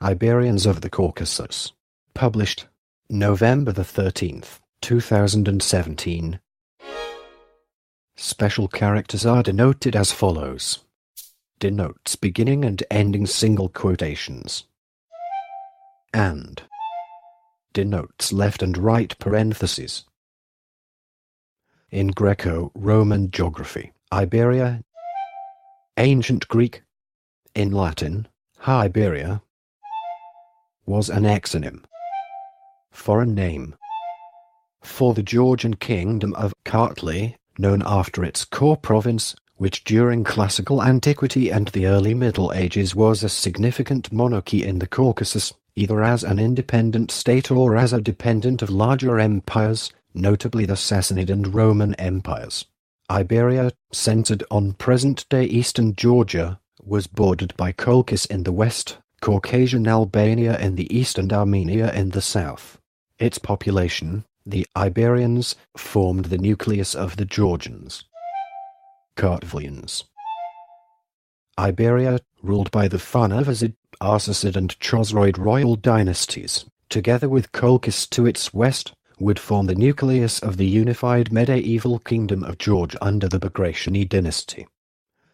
Iberians of the Caucasus. Published November the 13th, 2017. Special characters are denoted as follows. Denotes beginning and ending single quotations. And. Denotes left and right parentheses. In Greco-Roman geography, Iberia. Ancient Greek. In Latin, Iberia was an exonym, foreign name, for the Georgian kingdom of Kartli, known after its core province, which during classical antiquity and the early Middle Ages was a significant monarchy in the Caucasus, either as an independent state or as a dependent of larger empires, notably the Sassanid and Roman empires. Iberia, centered on present-day eastern Georgia, was bordered by Colchis in the west, Caucasian Albania in the east and Armenia in the south. Its population, the Iberians, formed the nucleus of the Georgians. Kartvalians. Iberia, ruled by the Phanavasid, Arsacid and Chosroid royal dynasties, together with Colchis to its west, would form the nucleus of the unified medieval kingdom of Georgia under the Bagrationi dynasty.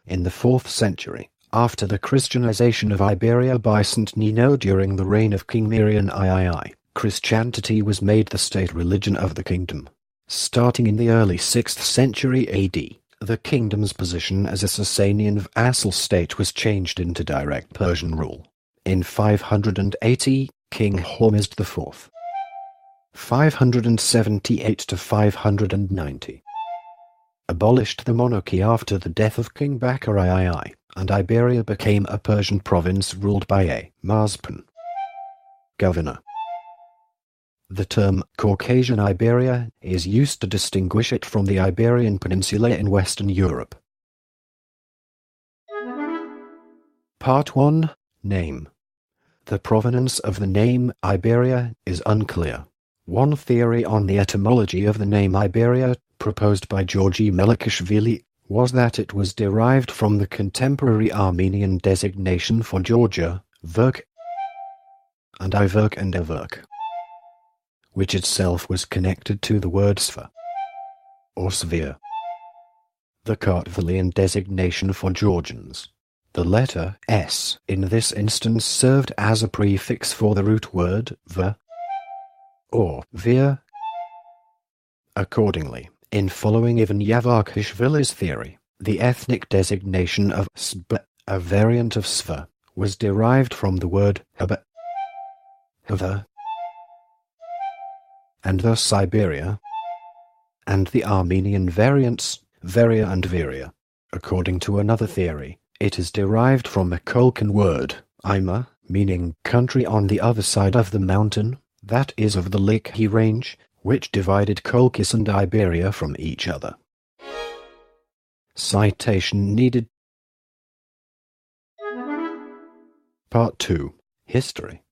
In the 4th century, after the Christianization of Iberia by St. Nino during the reign of King Mirian II, Christianity was made the state religion of the kingdom. Starting in the early 6th century AD, the kingdom's position as a Sasanian vassal state was changed into direct Persian rule. In 580, King Hormizd IV, 578 to 590, abolished the monarchy after the death of King Bakr II, and Iberia became a Persian province ruled by a Mazpan governor. The term Caucasian Iberia is used to distinguish it from the Iberian Peninsula in Western Europe. Part 1. Name. The provenance of the name Iberia is unclear. One theory on the etymology of the name Iberia, proposed by Georgi Melikashvili, was that it was derived from the contemporary Armenian designation for Georgia, Verk, and Iverk and Everk, which itself was connected to the word sphere, or sphere, the Kartvalian designation for Georgians. The letter S in this instance served as a prefix for the root word ver, or vir. Accordingly, in following Ivan Yavarkashvili's theory, the ethnic designation of Sb, a variant of Sva, was derived from the word Haba, Hava, and thus Siberia, and the Armenian variants, Veria and Viria. According to another theory, it is derived from a Kolkan word, Ima, meaning country on the other side of the mountain, that is of the Likhi range, which divided Colchis and Iberia from each other. Citation needed. Part 2. History.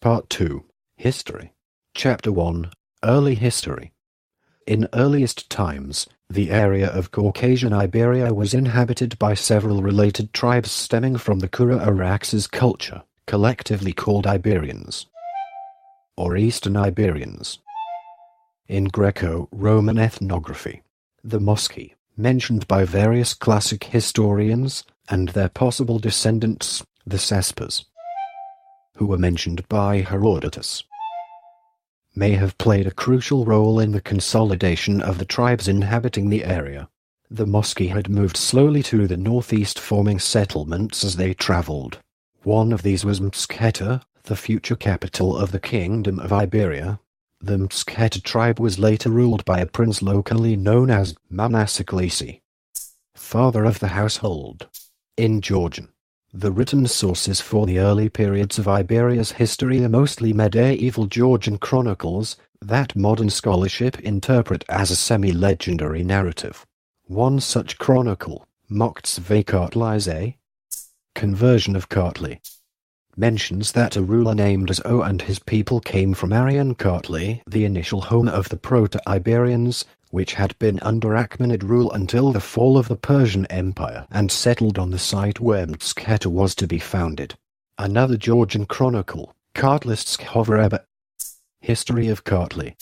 Part 2. History. Chapter 1. Early History. In earliest times, the area of Caucasian Iberia was inhabited by several related tribes stemming from the Kura-Araxes culture, collectively called Iberians, or Eastern Iberians. In Greco-Roman ethnography, the Moschi, mentioned by various classic historians, and their possible descendants, the Sespas, who were mentioned by Herodotus, may have played a crucial role in the consolidation of the tribes inhabiting the area. The Moschi had moved slowly to the northeast, forming settlements as they traveled. One of these was Mtskheta, the future capital of the Kingdom of Iberia. The Mtskheta tribe was later ruled by a prince locally known as Manasaklisi, father of the household. In Georgian, the written sources for the early periods of Iberia's history are mostly medieval Georgian chronicles that modern scholarship interpret as a semi-legendary narrative. One such chronicle, Moktsve Kartlize, Conversion of Kartli, mentions that a ruler named as O and his people came from Aryan Kartli, the initial home of the Proto-Iberians, which had been under Achaemenid rule until the fall of the Persian Empire and settled on the site where Mtskheta was to be founded. Another Georgian chronicle, Kartlists Hovereba, History of Kartli,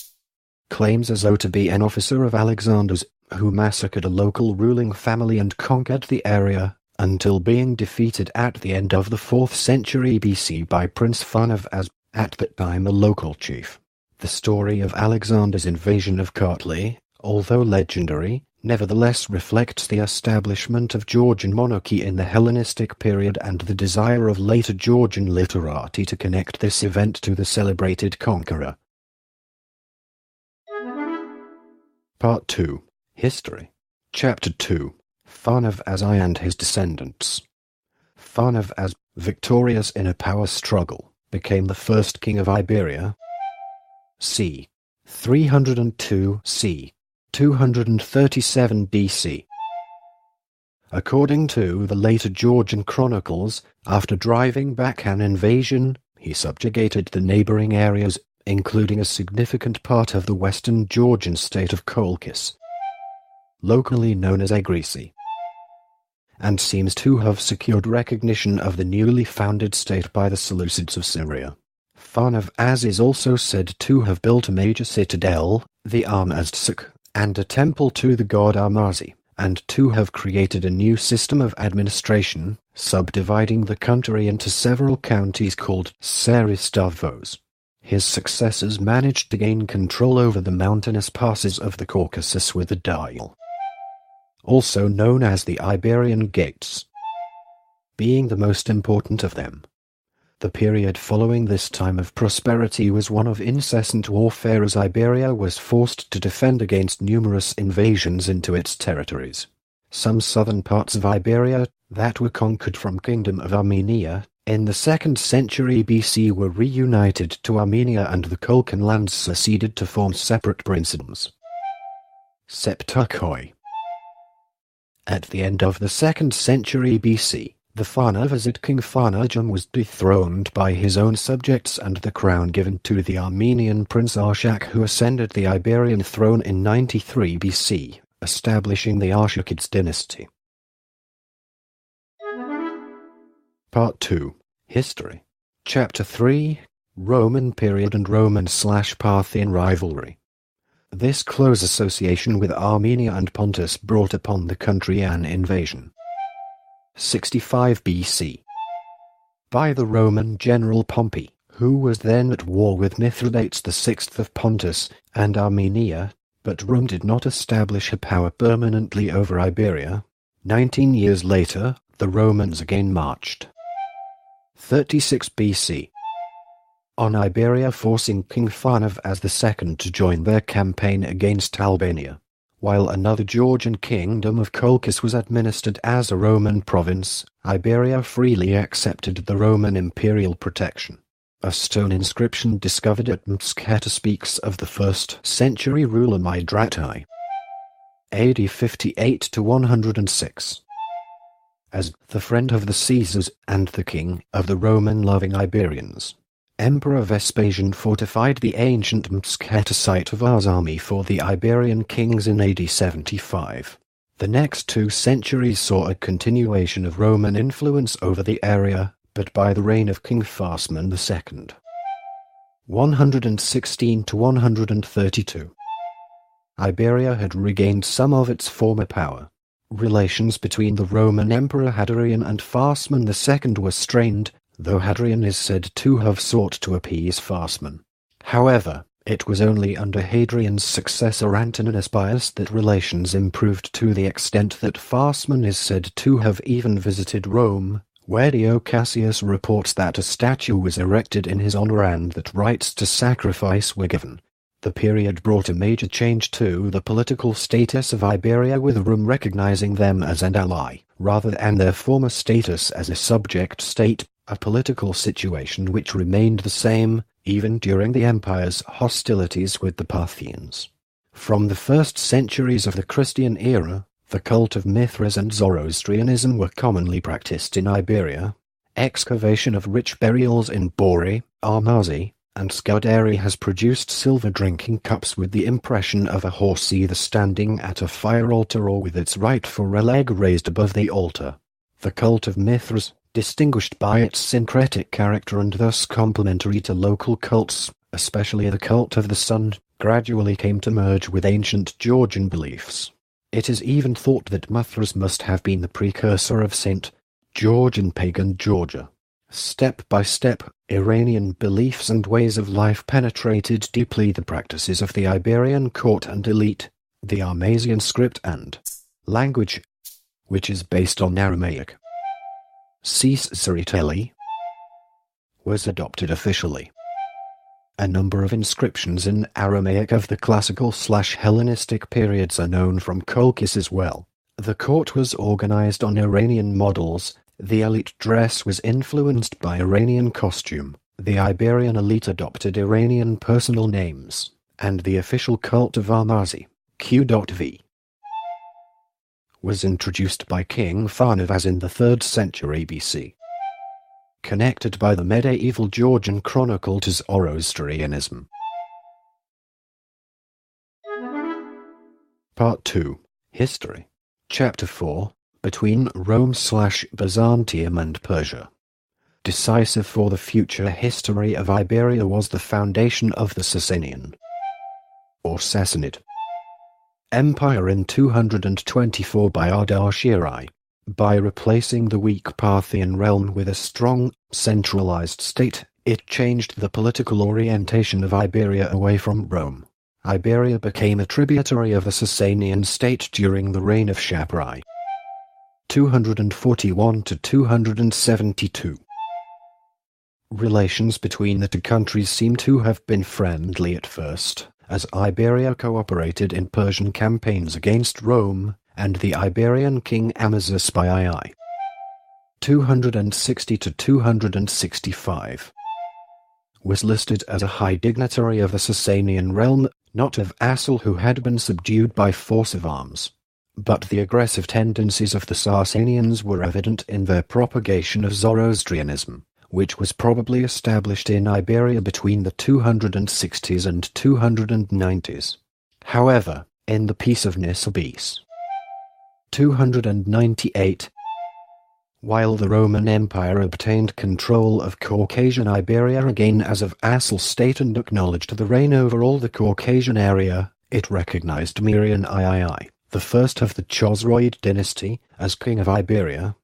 claims as though to be an officer of Alexander's who massacred a local ruling family and conquered the area, until being defeated at the end of the 4th century BC by Prince Fang of Az, at that time a local chief. The story of Alexander's invasion of Kartli, although legendary, nevertheless reflects the establishment of Georgian monarchy in the Hellenistic period and the desire of later Georgian literati to connect this event to the celebrated conqueror. Part 2. History. Chapter 2. Fang of Az and his descendants. Fang of Az, victorious in a power struggle, became the first king of Iberia. c. 302 c. 237 BC. According to the later Georgian chronicles, after driving back an invasion, he subjugated the neighboring areas, including a significant part of the western Georgian state of Colchis, locally known as Agrisi, and seems to have secured recognition of the newly founded state by the Seleucids of Syria. Fang of Az is also said to have built a major citadel, the Armazdzuk, and a temple to the god Armazi, and to have created a new system of administration, subdividing the country into several counties called Seristavos. His successors managed to gain control over the mountainous passes of the Caucasus with the Dial, also known as the Iberian Gates, being the most important of them. The period following this time of prosperity was one of incessant warfare as Iberia was forced to defend against numerous invasions into its territories. Some southern parts of Iberia, that were conquered from Kingdom of Armenia, in the 2nd century BC were reunited to Armenia and the Kolkan lands seceded to form separate princedoms. Septukhoi. At the end of the 2nd century BC, the Pharnavazid king Pharnajum was dethroned by his own subjects and the crown given to the Armenian prince Arshak, who ascended the Iberian throne in 93 BC, establishing the Arshakids dynasty. Part 2. History. Chapter 3. Roman period and Roman/Parthian rivalry. This close association with Armenia and Pontus brought upon the country an invasion. 65 BC. By the Roman general Pompey, who was then at war with Mithridates VI of Pontus and Armenia, but Rome did not establish a power permanently over Iberia. 19 years later, the Romans again marched. 36 BC. On Iberia, forcing King Fang of Az II to join their campaign against Albania, while another Georgian kingdom of Colchis was administered as a Roman province. Iberia freely accepted the Roman imperial protection. A stone inscription discovered at Mtskheta speaks of the 1st century ruler Midratai, AD 58 to 106, as the friend of the Caesars and the king of the Roman-loving Iberians. Emperor Vespasian fortified the ancient Mtskheta site of Arzami for the Iberian kings in AD 75. The next 2 centuries saw a continuation of Roman influence over the area, but by the reign of King Farsman II, 116 to 132, Iberia had regained some of its former power. Relations between the Roman Emperor Hadrian and Farsman II were strained, though Hadrian is said to have sought to appease Farsman. However, it was only under Hadrian's successor Antoninus Pius that relations improved to the extent that Farsman is said to have even visited Rome, where Dio Cassius reports that a statue was erected in his honor and that rites to sacrifice were given. The period brought a major change to the political status of Iberia, with Rome recognizing them as an ally, rather than their former status as a subject state, a political situation which remained the same even during the empire's hostilities with the Parthians. From the 1st centuries of the Christian era, the cult of Mithras and Zoroastrianism were commonly practiced in Iberia. Excavation of rich burials in Bori, Armazi, and Scuderi has produced silver drinking cups with the impression of a horse either standing at a fire altar or with its rightful leg raised above the altar. The cult of Mithras, distinguished by its syncretic character and thus complementary to local cults, especially the cult of the sun, gradually came to merge with ancient Georgian beliefs. It is even thought that Mithras must have been the precursor of St. George in pagan Georgia. Step by step, Iranian beliefs and ways of life penetrated deeply the practices of the Iberian court and elite. The Armasian script and language, which is based on Aramaic Caesaritelli, was adopted officially. A number of inscriptions in Aramaic of the classical/Hellenistic periods are known from Colchis as well. The court was organized on Iranian models. The elite dress was influenced by Iranian costume. The Iberian elite adopted Iranian personal names, and the official cult of Armazi, Q.V, was introduced by King Pharnavaz in the 3rd century BC. Connected by the medieval Georgian chronicle to Zoroastrianism. Part 2. History. Chapter 4. Between Rome/Byzantium and Persia. Decisive for the future history of Iberia was the foundation of the Sasanian, or Sassanid, Empire in 224 by Ardashiri. By replacing the weak Parthian realm with a strong, centralized state, it changed the political orientation of Iberia away from Rome. Iberia became a tributary of the Sasanian state during the reign of Shaprai. 241 to 272. Relations between the two countries seem to have been friendly at first, as Iberia cooperated in Persian campaigns against Rome, and the Iberian king Amasis II. 260 to 265. Was listed as a high dignitary of the Sasanian realm, not of Assal who had been subdued by force of arms. But the aggressive tendencies of the Sasanians were evident in their propagation of Zoroastrianism, which was probably established in Iberia between the 260s and 290s. However, in the Peace of Nisibis, 298, while the Roman Empire obtained control of Caucasian Iberia again as of Assal state and acknowledged the reign over all the Caucasian area, it recognized Mirian III, the first of the Chosroid dynasty, as king of Iberia.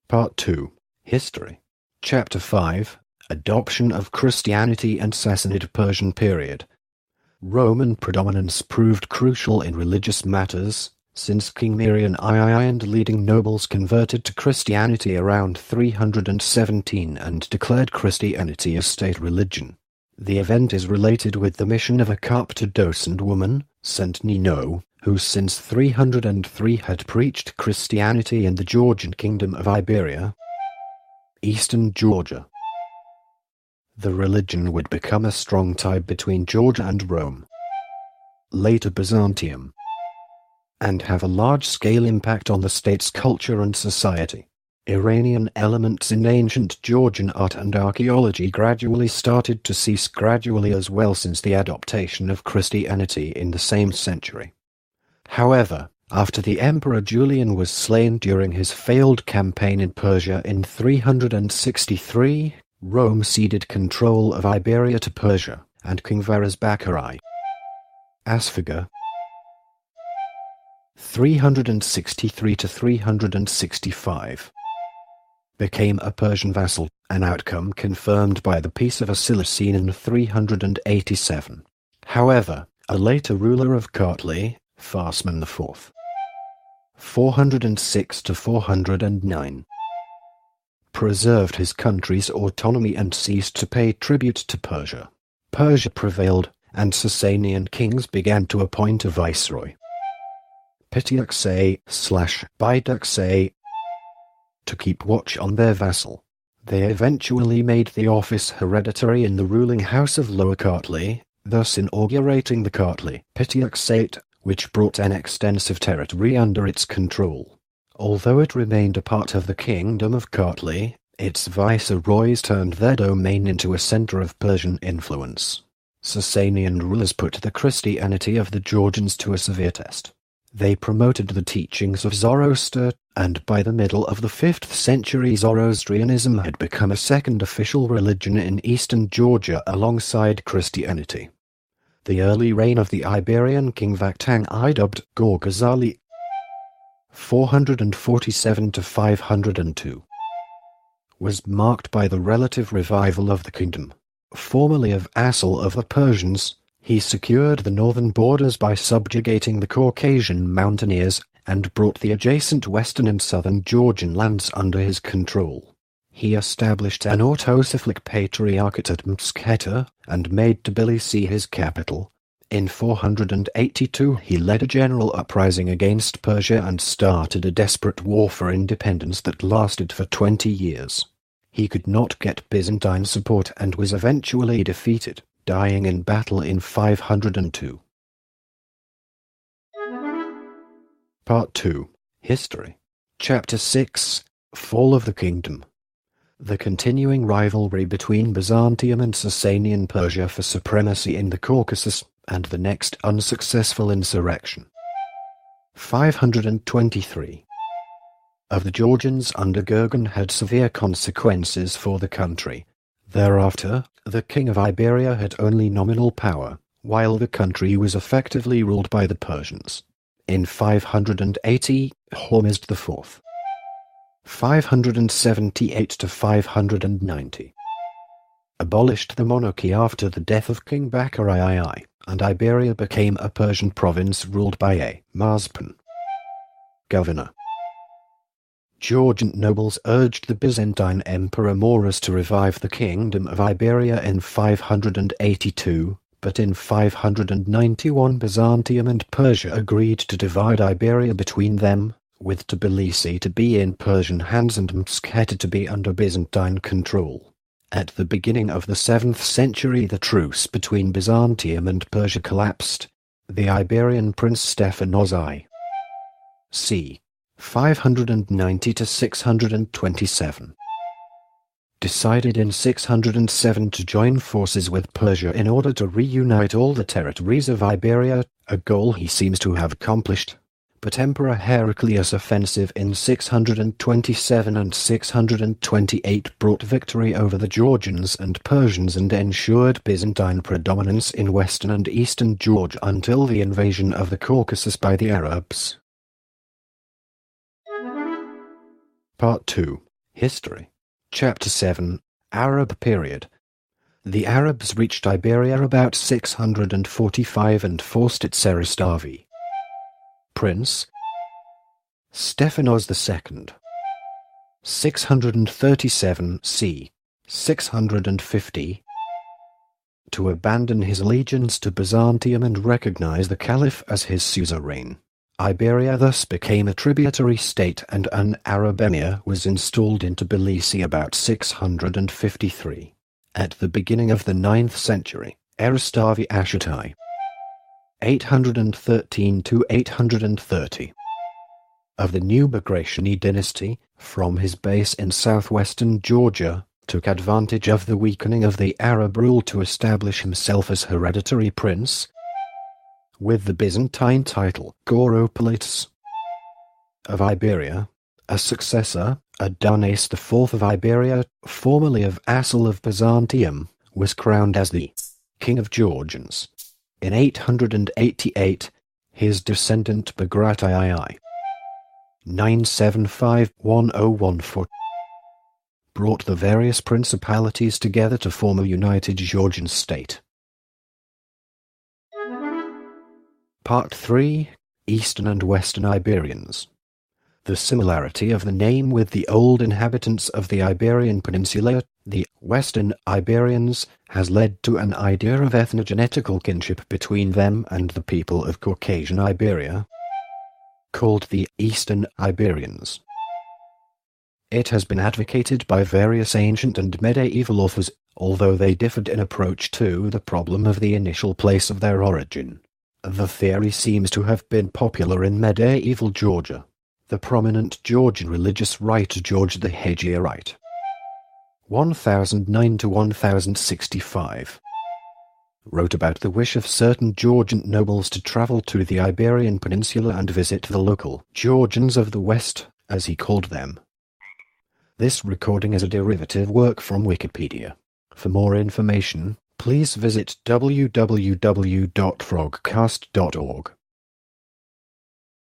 Part 2. History. Chapter 5. Adoption of Christianity and Sassanid Persian period. Roman predominance proved crucial in religious matters, since King Mirian II and leading nobles converted to Christianity around 317 and declared Christianity a state religion. The event is related with the mission of a Coptodocent woman, St. Nino, who since 303 had preached Christianity in the Georgian kingdom of Iberia, eastern Georgia. The religion would become a strong tie between Georgia and Rome, later Byzantium, and have a large-scale impact on the state's culture and society. Iranian elements in ancient Georgian art and archaeology gradually started to cease gradually as well since the adoption of Christianity in the same century. However, after the Emperor Julian was slain during his failed campaign in Persia in 363, Rome ceded control of Iberia to Persia, and King Varazbakari Asfaga 363 to 365 became a Persian vassal, an outcome confirmed by the Peace of Asilacene in 387. However, a later ruler of Kartli, Farsman IV, 406 to 409, preserved his country's autonomy and ceased to pay tribute to Persia. Persia prevailed, and Sasanian kings began to appoint a viceroy, Pitiaxe/Biduxe, to keep watch on their vassal. They eventually made the office hereditary in the ruling house of Lower Kartli, thus inaugurating the Kartli Pitiaxate, which brought an extensive territory under its control. Although it remained a part of the kingdom of Kartli, Its viceroys turned their domain into a center of Persian influence. Sasanian rulers put the Christianity of the Georgians to a severe test. They promoted the teachings of Zoroaster, and by the middle of the 5th century Zoroastrianism had become a second official religion in eastern Georgia alongside Christianity. The early reign of the Iberian king Vakhtang I, dubbed Gorghazali, 447 to 502, was marked by the relative revival of the kingdom. Formerly a vassal of the Persians, he secured the northern borders by subjugating the Caucasian mountaineers and brought the adjacent western and southern Georgian lands under his control. He established an autocephalic patriarchate at Mtskheta and made Tbilisi his capital. In 482 he led a general uprising against Persia and started a desperate war for independence that lasted for 20 years. He could not get Byzantine support and was eventually defeated, dying in battle in 502. Part 2. History. Chapter 6. Fall of the Kingdom. The continuing rivalry between Byzantium and Sasanian Persia for supremacy in the Caucasus, and the next unsuccessful insurrection. 523. Of the Georgians under Gurgen had severe consequences for the country. Thereafter, the king of Iberia had only nominal power, while the country was effectively ruled by the Persians. In 580, Hormizd IV. 578 to 590. Abolished the monarchy after the death of King Bakr II, and Iberia became a Persian province ruled by a Mazpan governor. Georgian nobles urged the Byzantine Emperor Maurus to revive the Kingdom of Iberia in 582, but in 591 Byzantium and Persia agreed to divide Iberia between them, with Tbilisi to be in Persian hands and Mtskheta to be under Byzantine control. At the beginning of the 7th century the truce between Byzantium and Persia collapsed. The Iberian prince Stephanos I. c. 590 to 627. Decided in 607 to join forces with Persia in order to reunite all the territories of Iberia, a goal he seems to have accomplished. But Emperor Heraclius' offensive in 627 and 628 brought victory over the Georgians and Persians and ensured Byzantine predominance in western and eastern Georgia until the invasion of the Caucasus by the Arabs. Part 2. History. Chapter 7. Arab period. The Arabs reached Iberia about 645 and forced its Eristavi prince Stephanos II. 637 c. 650 to abandon his allegiance to Byzantium and recognize the Caliph as his suzerain. Iberia thus became a tributary state and an Arab emir was installed in Tbilisi about 653. At the beginning of the 9th century, Eristavi Ashutai 813 to 830 of the new Bagrationi dynasty, from his base in southwestern Georgia, took advantage of the weakening of the Arab rule to establish himself as hereditary prince, with the Byzantine title Goropolitis of Iberia, a successor, Adonis IV of Iberia, formerly a vassal of Byzantium, was crowned as the King of Georgians. In 888, his descendant Bagrat II 975-1014 brought the various principalities together to form a united Georgian state. Part 3. Eastern and Western Iberians. The similarity of the name with the old inhabitants of the Iberian Peninsula, the Western Iberians, has led to an idea of ethnogenetical kinship between them and the people of Caucasian Iberia, called the Eastern Iberians. It has been advocated by various ancient and medieval authors, although they differed in approach to the problem of the initial place of their origin. The theory seems to have been popular in medieval Georgia. The prominent Georgian religious writer George the Hagioite 1009 to 1065. Wrote about the wish of certain Georgian nobles to travel to the Iberian Peninsula and visit the local Georgians of the West, as he called them. This recording is a derivative work from Wikipedia. For more information, please visit www.frogcast.org.